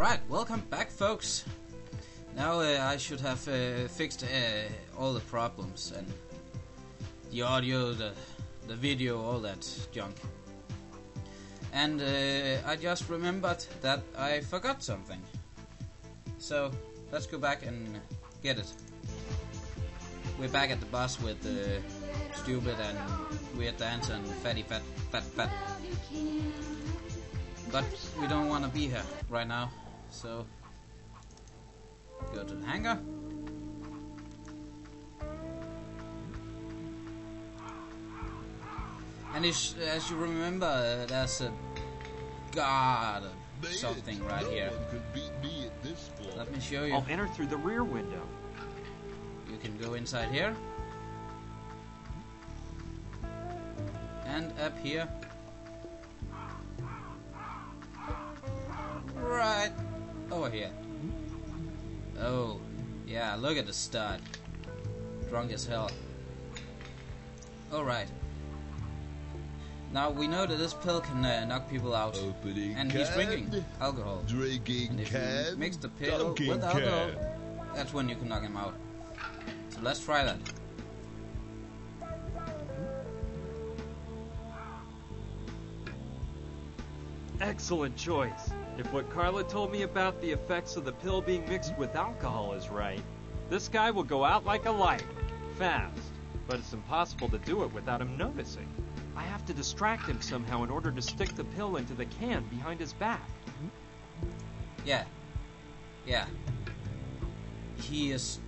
Alright, welcome back, folks. Now I should have fixed all the problems and the audio, the video, all that junk. And I just remembered that I forgot something. So let's go back and get it. We're back at the bus with Stupid and Weird Dancer and Fatty Fat. But we don't want to be here right now, so go to the hangar. And as you remember, there's a guard or something right here. Let me show you. I'll enter through the rear window. You can go inside here. And up here. Right over here. Oh, yeah, look at the stud. Drunk as hell. Alright. Now we know that this pill can knock people out. And he's drinking alcohol. And if you mix the pill with alcohol, that's when you can knock him out. So let's try that. Excellent choice. If what Carla told me about the effects of the pill being mixed with alcohol is right, this guy will go out like a light, fast. But it's impossible to do it without him noticing. I have to distract him somehow in order to stick the pill into the can behind his back. Yeah. He is...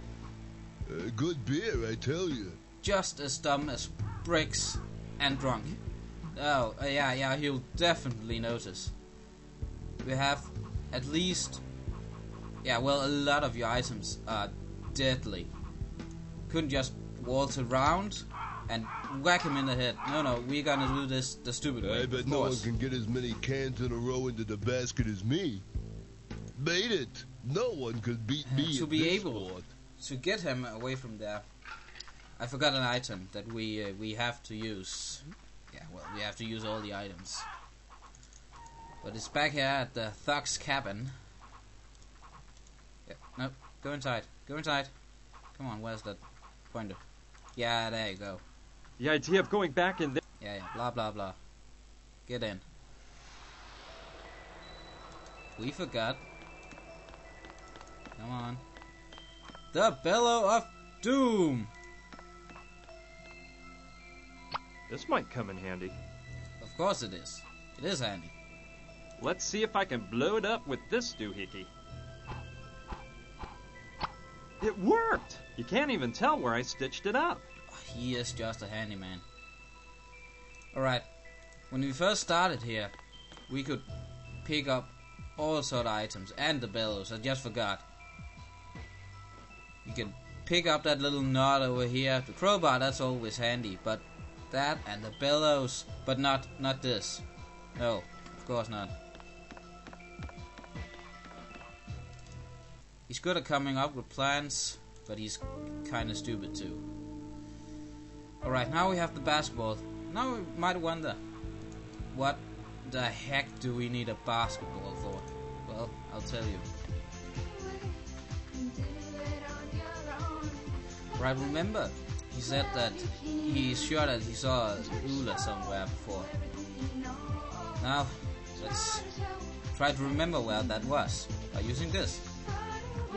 good beer, I tell you. Just as dumb as bricks and drunk. Oh, yeah, he'll definitely notice. We have at least... a lot of your items are deadly. Couldn't just waltz around and whack him in the head. No, we're gonna do this the stupid way. I bet no one can get as many cans in a row into the basket as me. Made it. No one could beat me. To be able to get him away from there, I forgot an item that we have to use. We have to use all the items. But it's back here at the Thug's cabin. No, go inside. Come on, where's that pointer? Yeah, there you go. The idea of going back in there... Yeah, blah, blah, blah. Get in. We forgot. Come on. The Bellow of Doom! This might come in handy. Of course it is. It is handy. Let's see if I can blow it up with this doohickey. It worked! You can't even tell where I stitched it up. He is just a handyman. Alright, when we first started here, we could pick up all sort of items, and the bellows, I just forgot. You can pick up that little knot over here. The crowbar, that's always handy, but that and the bellows, but not this. No, of course not. He's good at coming up with plans, but he's kinda stupid too. Alright, now we have the basketball. Now we might wonder, what the heck do we need a basketball for? Well, I'll tell you. Right, remember, he said that he's sure that he saw a ruler somewhere before. Now, let's try to remember where that was by using this.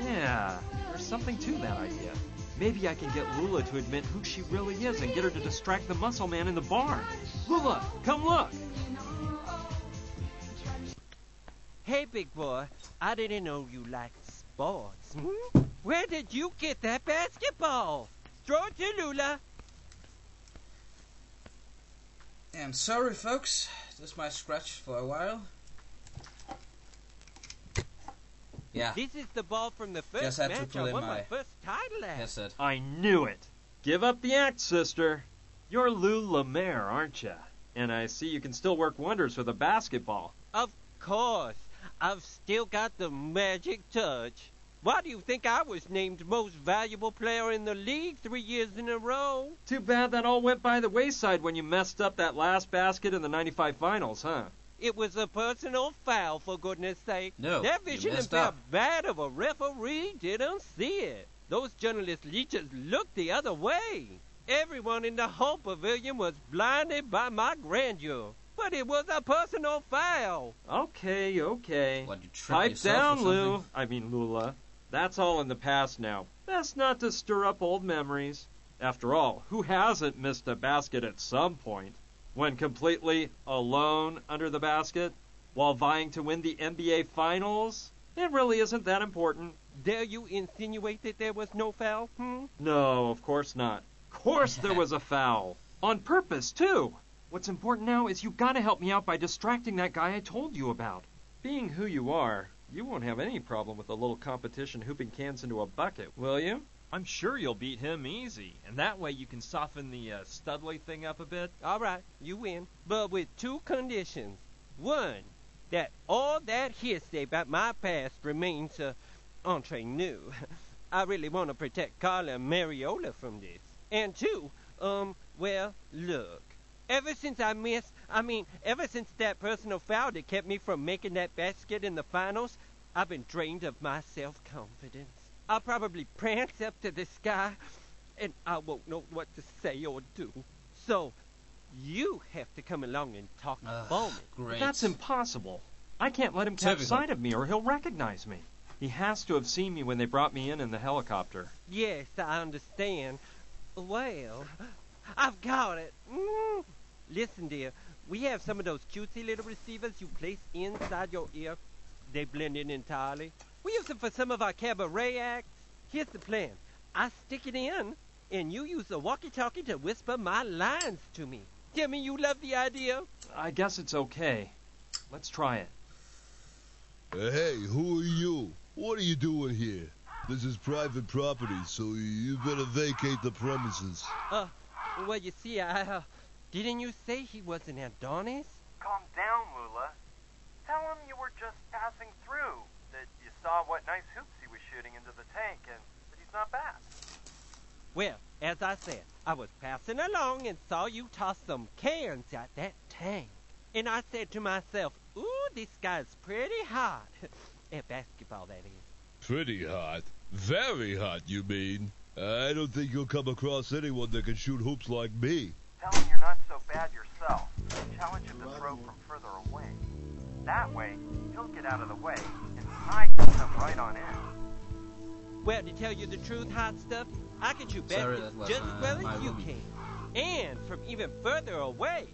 Yeah, there's something to that idea. Maybe I can get Lula to admit who she really is and get her to distract the muscle man in the barn. Lula, come look! Hey, big boy, I didn't know you liked sports. Where did you get that basketball? Throw it to Lula. And sorry, folks, this might scratch for a while. Yeah. This is the ball from the first Just had to match pull I in won my my first title at. headset. I knew it. Give up the act, sister. You're Lou Lemaire, aren't you? And I see you can still work wonders with a basketball. Of course. I've still got the magic touch. Why do you think I was named most valuable player in the league 3 years in a row? Too bad that all went by the wayside when you messed up that last basket in the '95 finals, huh? It was a personal foul, for goodness sake. No, That you vision messed and up. bad of a referee didn't see it. Those journalist leeches looked the other way. Everyone in the home pavilion was blinded by my grandeur. But it was a personal foul. Okay. What, you tripped Pipe yourself down, or something? Lula. That's all in the past now. Best not to stir up old memories. After all, who hasn't missed a basket at some point? When completely alone under the basket, while vying to win the NBA Finals? It really isn't that important. Dare you insinuate that there was no foul, No, of course not. Of course there was a foul. On purpose, too. What's important now is you gotta help me out by distracting that guy I told you about. Being who you are, you won't have any problem with a little competition hooping cans into a bucket, will you? I'm sure you'll beat him easy, and that way you can soften the Studley thing up a bit. All right, you win. But with two conditions. One, that all that hearsay about my past remains entre nous. I really want to protect Carla and Mariola from this. And two, well, look. Ever since that personal foul that kept me from making that basket in the finals, I've been drained of my self-confidence. I'll probably prance up to the sky, and I won't know what to say or do. So, you have to come along and talk for me. Great. But that's impossible. I can't let him catch sight of me or he'll recognize me. He has to have seen me when they brought me in the helicopter. Yes, I understand. Well, I've got it. Listen, dear, we have some of those cutesy little receivers you place inside your ear. They blend in entirely. We use them for some of our cabaret acts. Here's the plan. I stick it in, and you use the walkie-talkie to whisper my lines to me. Tell me you love the idea? I guess it's okay. Let's try it. Hey, who are you? What are you doing here? This is private property, so you better vacate the premises. Well, you see, didn't you say he was an Adonis? Calm down, Lula. Tell him you were just passing through, that you saw what nice hoops he was shooting into the tank, and that he's not bad. Well, as I said, I was passing along and saw you toss some cans at that tank. And I said to myself, ooh, this guy's pretty hot. At basketball, that is. Pretty hot. Very hot, you mean? I don't think you'll come across anyone that can shoot hoops like me. Tell him you're not so bad yourself. Challenge him to throw from further away. That way, he'll get out of the way, and I can come right on in. Well, to tell you the truth, hot stuff, I can shoot Sorry, baskets that was, just as well my as you woman. can. And from even further away.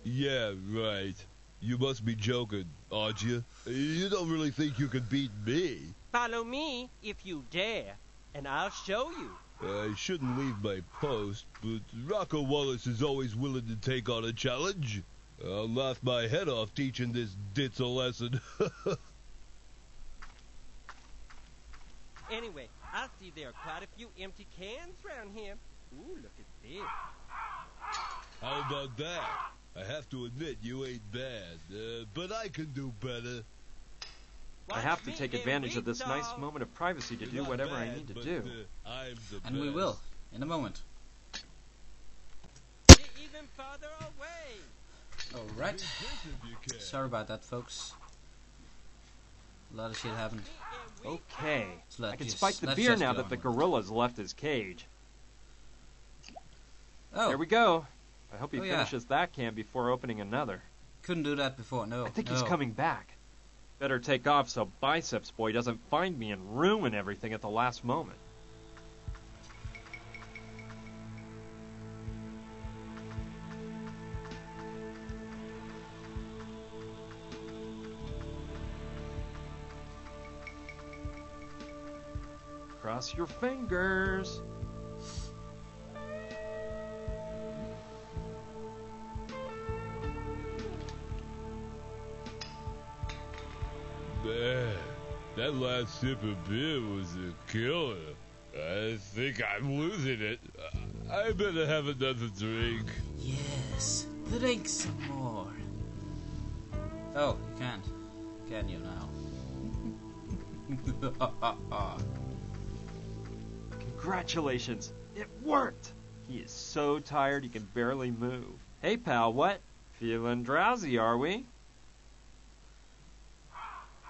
Yeah, right. You must be joking, aren't you? You don't really think you can beat me? Follow me if you dare, and I'll show you. I shouldn't leave my post, but Rocco Wallace is always willing to take on a challenge. I'll laugh my head off teaching this ditz a lesson. Anyway, I see there are quite a few empty cans around here. Ooh, look at this. How about that? I have to admit you ain't bad, but I can do better. I have to take advantage of this nice moment of privacy to do whatever I need to do. I'm the And we best. will, in a moment. Even farther away. Alright. If you can. Sorry about that, folks. A lot of shit happened. Okay. So let's I can just- spike the let's beer just now go that the on. gorilla's left his cage. Oh, There we go. I hope he Oh, yeah. finishes that can before opening another. couldn't do that before, no. I think no. he's coming back. Better take off so Biceps Boy doesn't find me and ruin everything at the last moment. Cross your fingers. Man, that last sip of beer was a killer. I think I'm losing it. I better have another drink. Yes, drink some more. Oh, you can't. Can you now? Congratulations. It worked. He is so tired he can barely move. Hey, pal, what? Feeling drowsy, are we?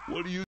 What do you